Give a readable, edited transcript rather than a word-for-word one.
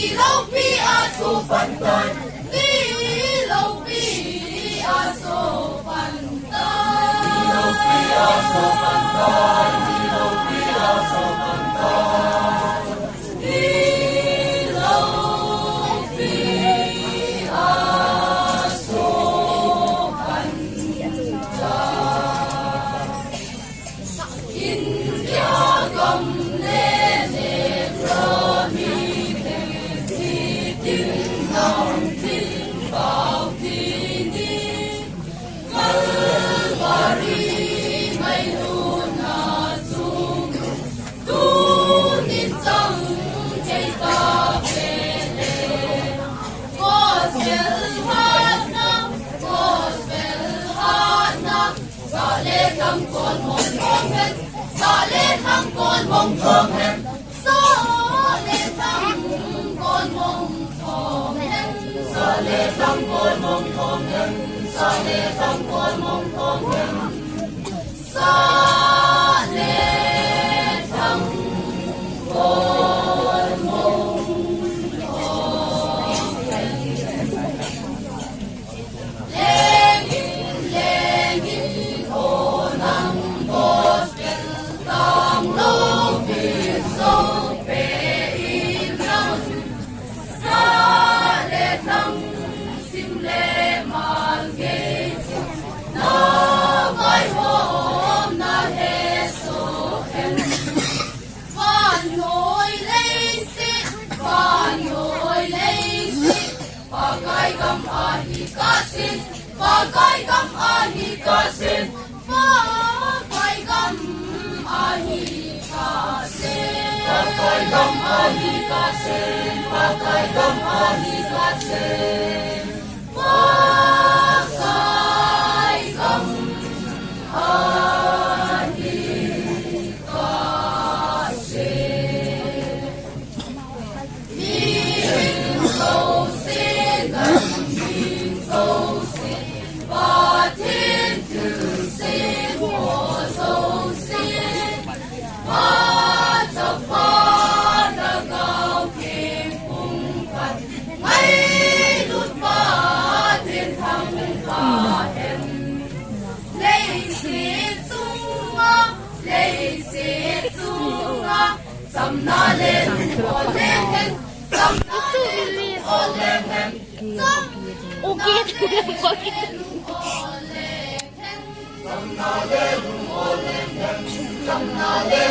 lâu pi a su pan tan đi lâu pi a su pan tan đi lâu pi a su pan tan đi lâu pi a su pan tan đi lâu pi a su pan tan in ya gam le ne pro mi ti tin nam tin bao tin đi Calvary mai lu na chung tu tin chẳng chạy ta về lệ gospel hát na sa lê thăng con mong thong hen sa lê thăng con mong thong hen sa lê thăng con mong thong hen sa lê thăng con mong thong hen sa lê thăng con mong thong hen sa lê thăng con mong thong hen lên in hồ năng gospel tang lâu vì sâu bề in năng sa lê thăng sim lê mal ghê na vai hôm na hê so em van ngồi lấy xí van ngồi lấy xí ba cái gam a hi ca xin ba cái gam a hi ca xin ba cái gam a hi ca xin ba cái gam a hi ca xin ba cái gam a hi ca xin ba cái gam a hi ca xin mình sâu xin gần mình sâu xin và thiên tử xin của sâu xin và chấp phá đã cao kim cung phật hay lút ba thiên thăng ba em lấy xin dung lấy xin dung sầm na lên ô lên hen sầm na lên ô lên hen sầm Okay. Sam na le